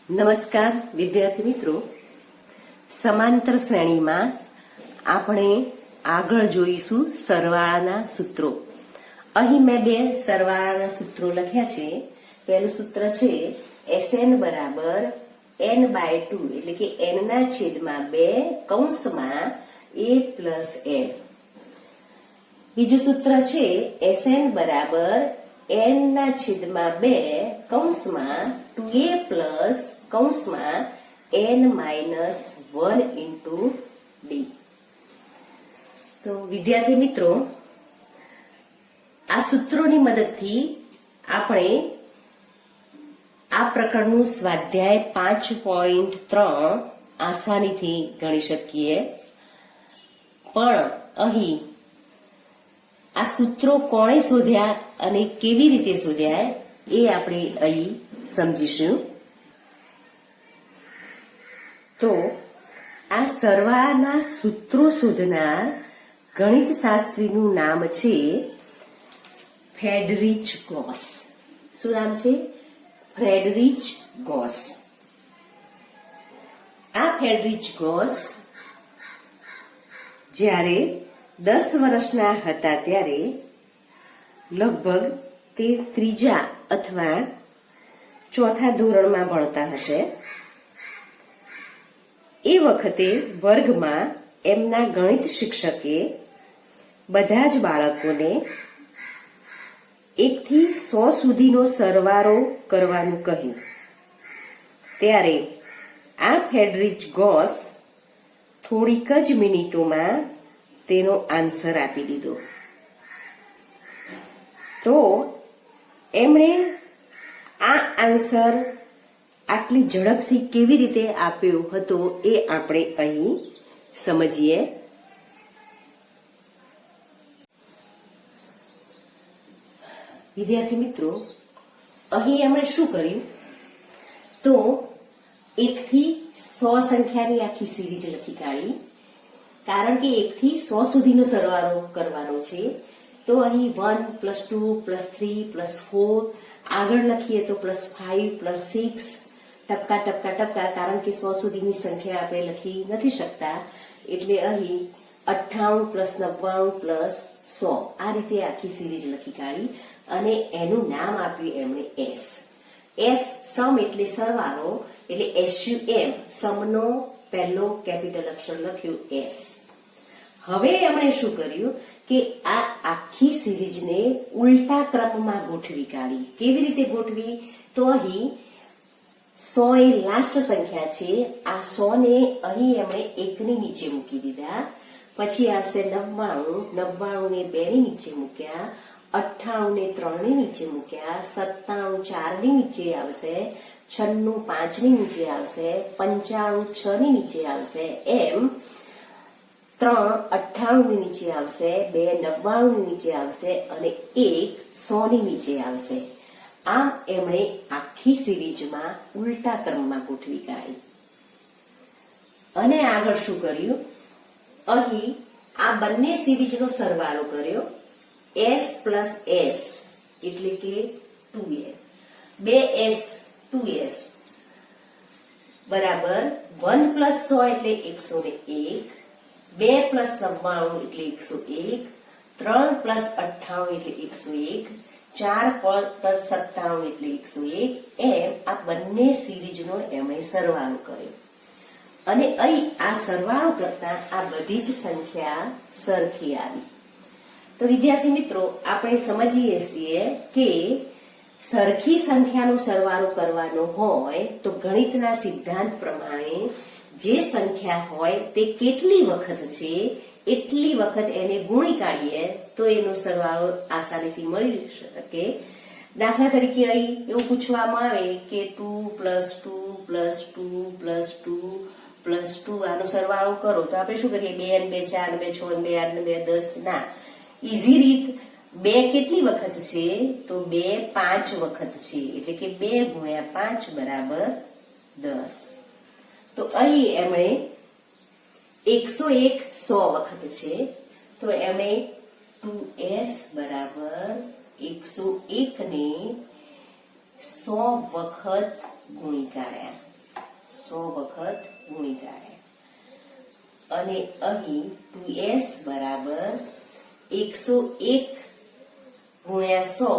નમસ્કાર વિદ્યાર્થી મિત્રો, સમાંતર શ્રેણીમાં આપણે આગળ જોઈશું સરવાળાના સૂત્રો. અહીં મેં બે સરવાળાના સૂત્રો લખ્યા છે. પહેલું સૂત્ર છે SN બરાબર n/2 એટલે કે n ના છેદમાં 2 કૌંસમાં a પ્લસ n. બીજું સૂત્ર છે SN બરાબર n ના છેદમાં 2 કૌંસમાં 2a પ્લસ કૌંસમાં n માઇનસ 1 ઇન્ટુ d. તો વિદ્યાર્થી મિત્રો, આ સૂત્રોની મદદથી આપણે આ પ્રકરણનું સ્વાધ્યાય 5.3 આસાનીથી ગણી શકીએ. પણ અહીં આ સૂત્રો કોણે શોધ્યા અને કેવી રીતે શોધ્યા એ આપણે અહીં સમજીશું. તો આ સરવાળાના સૂત્રો શોધનાર ગણિત શાસ્ત્રીનું નામ છે ફ્રેડરિચ ગોસ. શું નામ છે? ફ્રેડરિચ ગોસ. આ ફ્રેડરિચ ગોસ જ્યારે 10 વર્ષના હતા ત્યારે લગભગ તે 3જા અથવા 4થા ધોરણમાં ભણતા હશે. એ વખતે વર્ગમાં એમના ગણિત શિક્ષકે બધા જ બાળકોને 1 થી 100 સુધીનો સરવાળો કરવાનું કહ્યું. ત્યારે આ ફ્રેડરિચ ગોસ થોડીક જ મિનિટોમાં તેનો આન્સર આપી દીધો. તો એમણે આ આન્સર આટલી ઝડપથી કેવી રીતે આપ્યો હતો એ આપણે અહીં સમજીએ. વિદ્યાર્થી મિત્રો, અહીં એમણે શું કર્યું? તો 1 થી 100 સંખ્યાની આખી સિરીઝ લખી કાઢી. કારણ કે 1 થી 100 સુધીનો સરવાળો કરવાનો છે, તો અહીં 1 + 2 + 3 + 4 આગળ લખીએ તો +5 + 6 ટપકા ટપકા ટપકા, કારણ કે 100 સુધીની સંખ્યા આપણે લખી નથી શકતા, એટલે અહીં 98 + 99 + 100 આ રીતે આખી સિરીઝ લખી કાઢી અને એનું નામ આપ્યું એમણે S. સમ એટલે સરવાળો, એટલે SUM, સમનો પહેલો કેપિટલ અક્ષર લખ્યું S. હવે એમણે શું કર્યું કે આ આખી સિરીઝને ઉલટા ક્રમમાં ગોઠવી કાઢી. કેવી રીતે ગોઠવી? તો અહીં 100 એ લાસ્ટ સંખ્યા છે. આ 100 ને અહીં એમણે 1 ની નીચે મૂકી દીધા. પછી આવશે 99, 99 ને 2 ની નીચે મૂક્યા, 98 ને 3 ની નીચે મૂક્યા, 97 4 ની નીચે આવશે, 96 5 ની નીચે આવશે, 95 6 ની નીચે આવશે, એમ 3 98 ની નીચે આવશે, 2 99 ની નીચે આવશે અને 1 100 ની નીચે આવશે. આમ એમણે આખી સિરીઝમાં ઉલટા ક્રમમાં ગોઠવી કાઢી. અને આગળ શું કર્યું? અહીં આ બંને સિરીઝનો સરવાળો કર્યો. S + S એટલે કે 2S, 2S 2S બરાબર 1 + 100 એટલે 101, 2 + 99 એટલે 101, 3 + 58 એટલે 101, 4 + 57 એટલે 101, એમ આ બંને સિરીઝનો એમણે સરવાળો કર્યો. અને અહીં આ સરવાળો કરતા આ બધી જ સંખ્યા સરખી આવી. તો વિદ્યાર્થી મિત્રો, આપણે સમજીએ છીએ કે સરખી સંખ્યાનો સરવાળો કરવાનો હોય તો ગણિતના સિદ્ધાંત પ્રમાણે જે સંખ્યા હોય તે કેટલી વખત છે એટલી વખત એને ગુણી કાઢીએ તો એનો સરવાળો આસાનીથી મળી શકે. દાખલા તરીકે અહીં એવું પૂછવામાં આવે કે 2 + 2 + 2 + 2 + 2 આનો સરવાળો કરો, તો આપણે શું કરીએ? 2 ને 2 4 ને 2 6 ને 2 8 ને 2 10. ના, ઈઝી રીત 2 કેટલી વખત છે? તો 2 5 વખત છે, એટલે કે 2 × 5 = 10. તો અહીં એમણે 101 100 વખત છે, તો એમણે 2S = 101 ને 100 વખત ગુણી કાઢ્યા. 100 વખત ગુણી કાઢ્યા અને અહીં 2s બરાબર 101 ગુણ્યા 100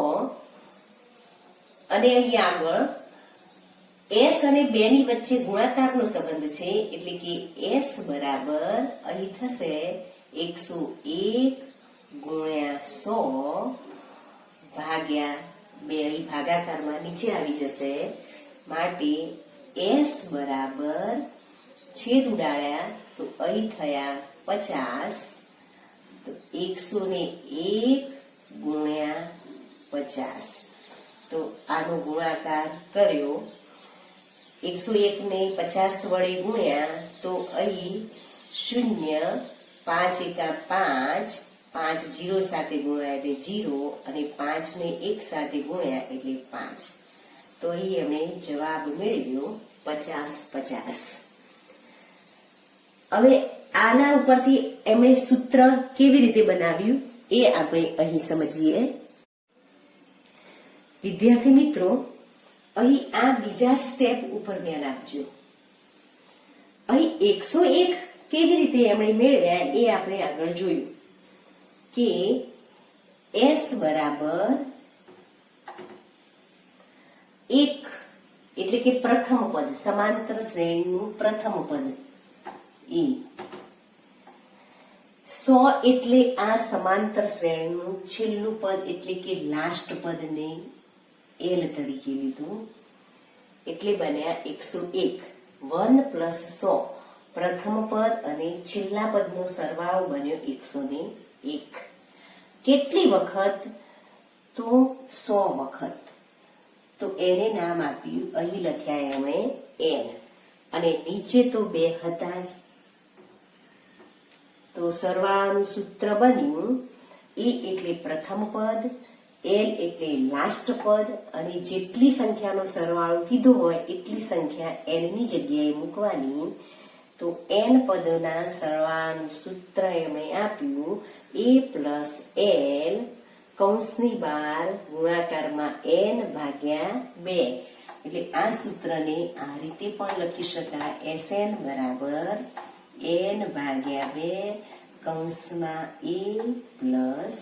અને અહીં આગળ s અને 2 ની વચ્ચે ગુણાકારનો સંબંધ છે એટલે કે s બરાબર અહીં થશે 101 ગુણ્યા 100 ભાગ્યા 2 અહીં ભાગાકારમાં નીચે આવી જશે માટે s બરાબર છેદ ઉડાડ્યા તો અહીં થયા 50 તો 101 ગુણ્યા 50 તો આનો ગુણાકાર કર્યો 101 ને 50 વડે ગુણ્યા તો અહીં 0 5 એકા 5 5 0 સાથે ગુણ્યા એટલે 0 અને 5 ને 1 સાથે ગુણ્યા એટલે 5 તો અહીં એમણે જવાબ મેળવ્યો 50 હવે આના ઉપરથી એમણે સૂત્ર કેવી રીતે બનાવ્યું એ આપણે અહીં સમજીએ વિદ્યાર્થી મિત્રો અહીં આ બીજા સ્ટેપ ઉપર ધ્યાન આપજો અહીં 101 કેવી રીતે એમણે મેળવ્યા એ આપણે આગળ જોયું કે s બરાબર 1 એટલે કે પ્રથમ પદ સમાંતર શ્રેણીનું પ્રથમ પદ e 100 એટલે આ સમાંતર શ્રેણીનું છેલ્લું પદ એટલે કે લાસ્ટ પદને l તરીકે લીધું એટલે બન્યા 101 1 પ્લસ 100 પ્રથમ પદ અને છેલ્લા પદનો સરવાળો બન્યો 101 કેટલી વખત તો 100 વખત તો એને નામ આપ્યું અહીં લખ્યા એમણે n અને નીચે તો 2 હતા જ તો સરવાળાનું સૂત્ર બન્યું e એટલે પ્રથમ પદ l એટલે લાસ્ટ પદ અને જેટલી સંખ્યાનો સરવાળો કીધો હોય એટલી સંખ્યા n ની જગ્યાએ મૂકવાની તો n પદના સરવાળાનું સૂત્ર એમણે આપ્યું a પ્લસ l કૌંસની બહાર ગુણાકારમાં n ભાગ્યા 2 એટલે આ સૂત્રને આ રીતે પણ લખી શકાય sn બરાબર n ભાગ્યા 2 કૌંસમાં a પ્લસ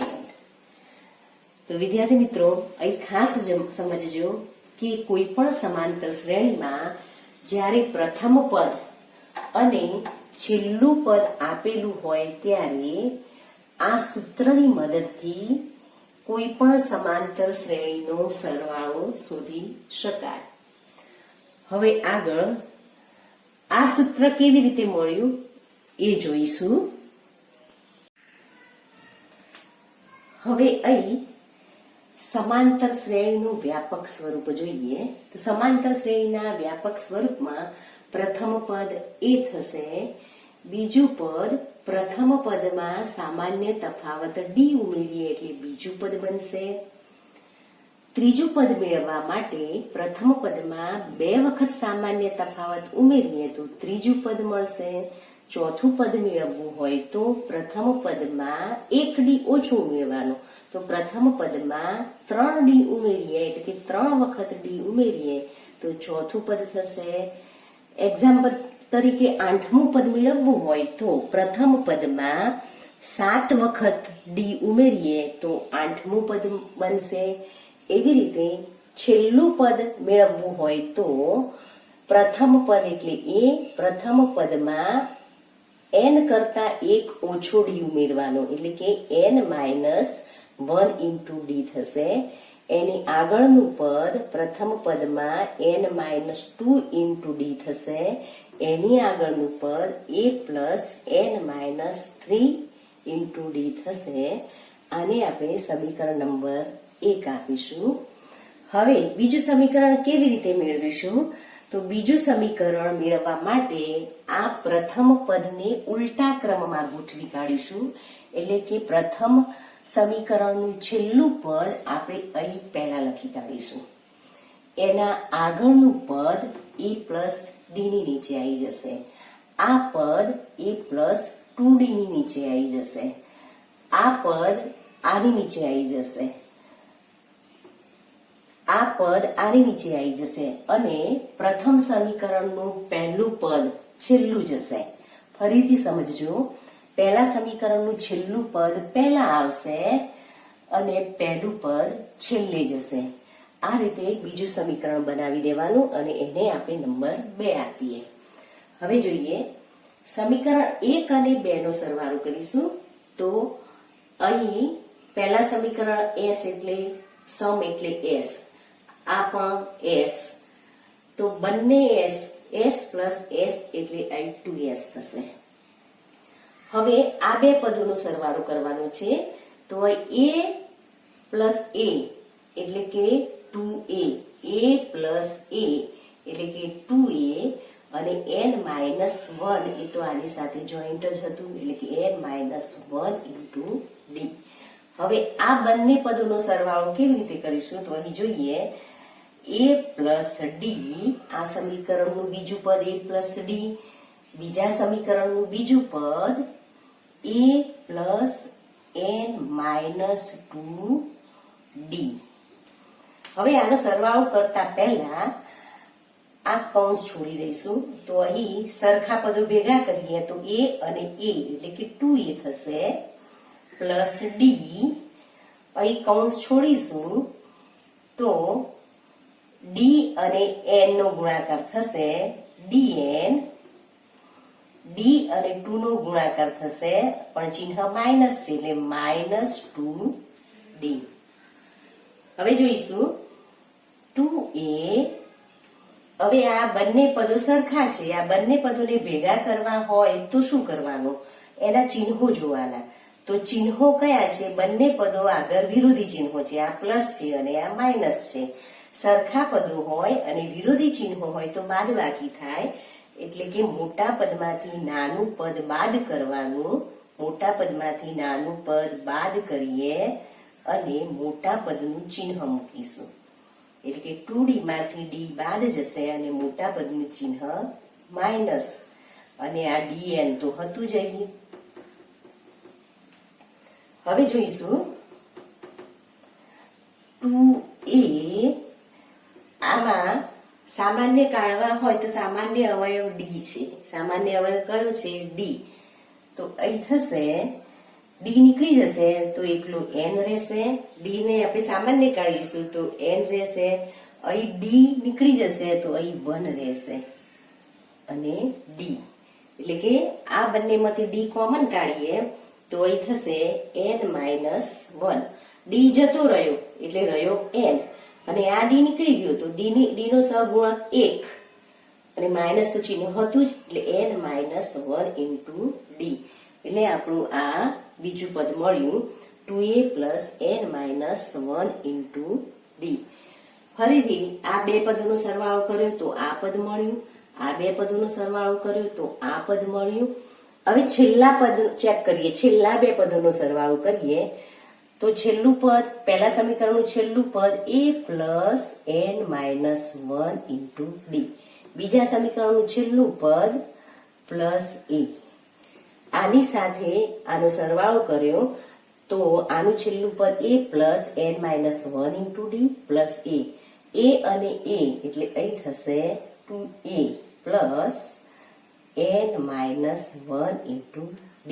l તો વિદ્યાર્થી મિત્રો અહીં ખાસ સમજજો કે કોઈ પણ સમાંતર શ્રેણીમાં જ્યારે પ્રથમ પદ અને છેલ્લું પદ આપેલું હોય ત્યારે આ સૂત્રની મદદથી કોઈ પણ સમાંતર શ્રેણીનો સરવાળો શોધી શકાય હવે આગળ આ સૂત્ર કેવી રીતે મળ્યું એ જોઈશું હવે અહીં સમાંતર શ્રેણીનું વ્યાપક સ્વરૂપ જોઈએ તો સમાંતર શ્રેણીના વ્યાપક સ્વરૂપમાં પ્રથમ પદ એ થશે બીજું પદ પ્રથમ પદમાં સામાન્ય તફાવત d ઉમેરીએ એટલે બીજું પદ બનશે ત્રીજું પદ મેળવવા માટે પ્રથમ પદમાં 2 વખત સામાન્ય તફાવત ઉમેરીએ તો ત્રીજું પદ મળશે ચોથું પદ મેળવવું હોય તો પ્રથમ પદમાં 1 d ઓછું ઉમેરવાનું તો પ્રથમ પદમાં 3 d ઉમેરીએ એટલે કે 3 વખત d ઉમેરીએ તો ચોથું પદ થશે એક્ઝામ્પલ તરીકે 8મું પદ મેળવવું હોય તો પ્રથમ પદમાં 7 વખત d ઉમેરીએ તો 8મું પદ બનશે એવી રીતે છેલ્લું પદ મેળવવું હોય તો પ્રથમ પદ એટલે એ પ્રથમ પદમાં n કરતા 1 ઓછો d ઉમેરવાનો એટલે કે n માઇનસ 1 ઇન્ટુ d થશે એની આગળનું પદ પ્રથમ પદમાં n માઇનસ 2 ઇન્ટુ d થશે એની આગળનું પદ a plus n minus 3 into d થશે આને આપણે સમીકરણ નંબર 1 આપીશું હવે બીજું સમીકરણ કેવી રીતે મેળવીશું તો બીજું સમીકરણ મેળવવા માટે આ પ્રથમ પદને ઉલટા ક્રમમાં ગોઠવી કાઢીશું એટલે કે પ્રથમ સમીકરણનું છેલ્લું પદ આપણે અહીં પહેલા લખી કાઢીશું એના આગળનું પદ a પ્લસ d ની નીચે આવી જશે આ પદ a પ્લસ 2d ની નીચે આવી જશે આ પદ આની નીચે આવી જશે આ પદ આની નીચે આવી જશે અને પ્રથમ સમીકરણનું પહેલું પદ છેલ્લું જશે. ફરીથી સમજજો, પહેલા સમીકરણનું છેલ્લું પદ પહેલા આવશે અને પહેલું પદ છેલ્લે જશે. આ રીતે બીજું સમીકરણ બનાવી દેવાનું અને એને આપણે નંબર 2 આપીએ. હવે જોઈએ સમીકરણ 1 અને 2 નો સરવાળો કરીશું. તો અહીં પહેલા સમીકરણ s એટલે સમ એટલે s, આ પણ s, તો બંને s પ્લસ s એટલે અહીં 2s થશે. હવે આ બે પદોનો સરવાળો કરવાનો છે. તો a પ્લસ a એટલે કે 2a, a પ્લસ a એટલે કે 2a અને n માઇનસ 1 એ તો આની સાથે જોઈન્ટ જ હતું એટલે કે n માઇનસ 1 ઇન્ટુ d. હવે આ બંને પદોનો સરવાળો કેવી રીતે કરીશું? તો અહીં જોઈએ a પ્લસ d, આ સમીકરણનું બીજું પદ a પ્લસ d, બીજા સમીકરણનું બીજું પદ a plus n minus 2d. હવે આનો સરવાળો કરતા પહેલા આ કૌંસ છોડી દઈશું. તો અહીં સરખા પદો ભેગા કરીએ તો a અને a એટલે કે 2a થશે પ્લસ d. અહીં કૌંસ છોડીશું તો d અને n નો ગુણાકાર થશે dn, d અને 2 નો ગુણાકાર થશે પણ ચિહ્ન માઇનસ છે એટલે માઇનસ 2d. હવે જોઈશું 2a. હવે આ બંને પદો સરખા છે, આ બંને પદોને ભેગા કરવા હોય તો શું કરવાનું? એના ચિહ્નો જોવાના. તો ચિહ્નો કયા છે? બંને પદો આગળ વિરોધી ચિહ્નો છે, આ પ્લસ છે અને આ માઇનસ છે. સરખા પદો હોય અને વિરોધી ચિહ્નો હોય તો બાદબાકી થાય, એટલે કે મોટા પદમાંથી નાનું પદ બાદ કરવાનું. મોટા પદમાંથી નાનું પદ બાદ કરીએ અને મોટા પદનું ચિહ્ન મૂકીશું એટલે કે 2d માંથી d બાદ જશે અને મોટા પદનું ચિહ્ન માઇનસ અને આ dn તો હતું જ અહીં. હવે જોઈશું 2a. આમાં સામાન્ય કાઢવા હોય તો સામાન્ય અવયવ d છે. સામાન્ય અવયવ કયો છે? d. તો અહીં થશે d નીકળી જશે તો એકલું n રહેશે. d ને આપણે સામાન્ય કાઢીશું તો n રહેશે. અહીં d નીકળી જશે તો અહીં 1 રહેશે અને d એટલે કે આ બંનેમાંથી d કોમન કાઢીએ તો અહીં થશે n માઇનસ 1. d જતો રહ્યો એટલે રહ્યો n અને આ d નીકળી ગયો તો d નો સહગુણક 1 અને માઇનસ તો ચિહ્ન હતું જ એટલે n માઇનસ 1 ઇન્ટુ d. એટલે આપણું આ બીજું પદ મળ્યું 2a plus n minus 1 into d. ફરીથી આ બે પદોનો સરવાળો કર્યો તો આ પદ મળ્યું, આ બે પદોનો સરવાળો કર્યો તો આ પદ મળ્યું. હવે છેલ્લા પદ ચેક કરીએ, છેલ્લા બે પદોનો સરવાળો કરીએ તો છેલ્લું પદ, પહેલા સમીકરણનું છેલ્લું પદ a plus n minus 1 into d. બીજા સમીકરણનું છેલ્લું પદ પ્લસ a. આની સાથે આનો સરવાળો કર્યો તો આનું છેલ્લું પદ a plus n minus 1 into d plus a. a અને a એટલે અહીં થશે 2a plus n minus 1 into d.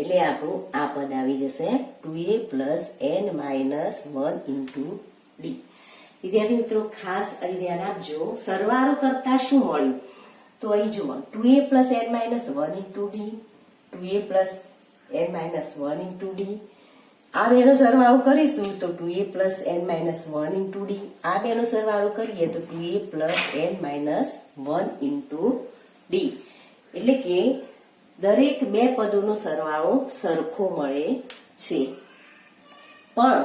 એટલે આપણું આ પદ આવી જશે 2a plus n minus 1 into d. વિદ્યાર્થી મિત્રો ખાસ અહીં ધ્યાન આપજો, સરવાળો કરતા શું મળ્યું? તો અહીં જુઓ 2a plus n minus 1 into d, 2a plus n minus 1 into d. આ બેનો સરવાળો કરીશું તો 2a plus n minus 1 into d. આ બેનો સરવાળો કરીએ તો 2a plus n minus 1 into d. એટલે કે દરેક બે પદોનો સરવાળો સરખો મળે છે. પણ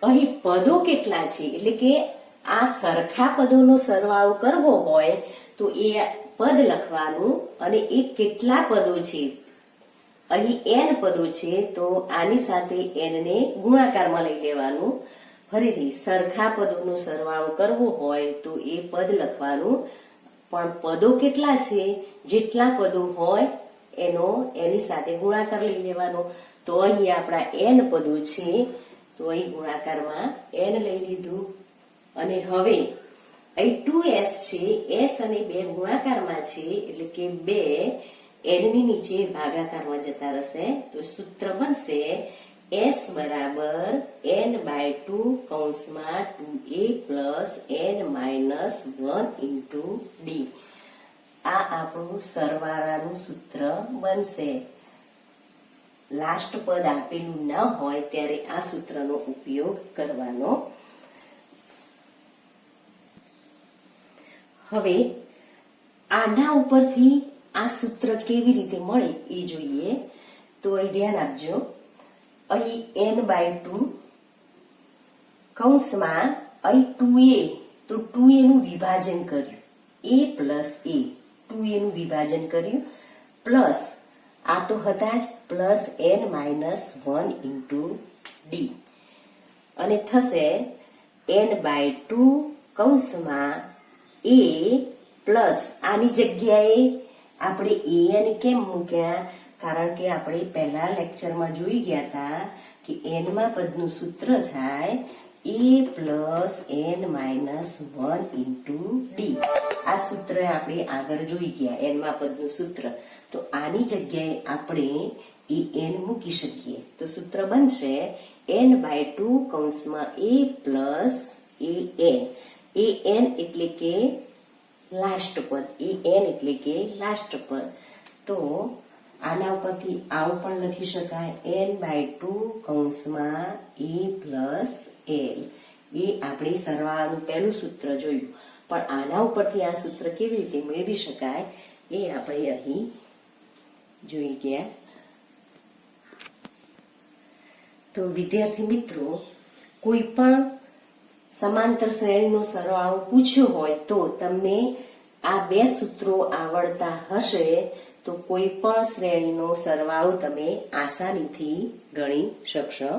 અહીં પદો કેટલા છે? એટલે કે આ સરખા પદોનો સરવાળો કરવો હોય તો એ પદ લખવાનું અને એ કેટલા પદો છે. અહીં n પદો છે તો આની સાથે n ને ગુણાકારમાં લઈ લેવાનું. ફરીથી સરખા પદોનો સરવાળો કરવો હોય તો એ પદ લખવાનું, પણ પદો કેટલા છે? જેટલા પદો હોય એની સાથે ગુણાકાર લઈ લેવાનો. તો અહીં આપણા n પદો છે તો અહીં ગુણાકારમાં n લઈ લીધું અને હવે અહીં 2s છે, s અને 2 ગુણાકારમાં છે એટલે કે 2 n ની નીચે ભાગાકારમાં જતા રહેશે તો સૂત્ર બનશે s બરાબર n/2 કૌંસમાં 2a plus n minus 1 into D. આ આપણું સરવાળાનું સૂત્ર બનશે. લાસ્ટ પદ આપેલું ન હોય ત્યારે આ સૂત્રનો ઉપયોગ કરવાનો. હવે આના ઉપરથી આ સૂત્ર કેવી રીતે મળે એ જોઈએ. તો અહીં ધ્યાન આપજો, અહીં n/2 કૌંસમાં અહીં 2a, તો 2a નું વિભાજન કર્યું, a પ્લસ a, 2a નું વિભાજન કર્યું પ્લસ આ તો હતા જ plus n minus 1 into D અને થશે n/2 કૌંસમાં a પ્લસ આની જગ્યાએ આપણે an કેમ મૂક્યા? કારણ કે આપણે પહેલા લેક્ચરમાં જોઈ ગયા હતા કે n માં પદનું સૂત્ર થાય a plus n minus 1 into D. આ સૂત્ર આપણે આગળ જોઈ ગયા, n માં પદનું સૂત્ર. તો આની જગ્યાએ આપણે an મૂકી શકીએ તો સૂત્ર બનશે n/2 કૌંસમાં a પ્લસ an એટલે કે લાસ્ટ પદ, an એટલે કે લાસ્ટ પદ. તો આના ઉપરથી આવું પણ લખી શકાય n/2 કૌંસમાં a પ્લસ l. એ આપણે સરવાળાનું પહેલું સૂત્ર જોયું, પણ આના ઉપરથી આ સૂત્ર કેવી રીતે મેળવી શકાય એ આપણે અહીં જોઈ ગયા. તો વિદ્યાર્થી મિત્રો, કોઈ પણ સમાંતર શ્રેણીનો સરવાળો પૂછ્યો હોય તો તમને આ બે સૂત્રો આવડતા હશે તો કોઈ પણ શ્રેણીનો સરવાળો તમે આસાનીથી ગણી શકશો.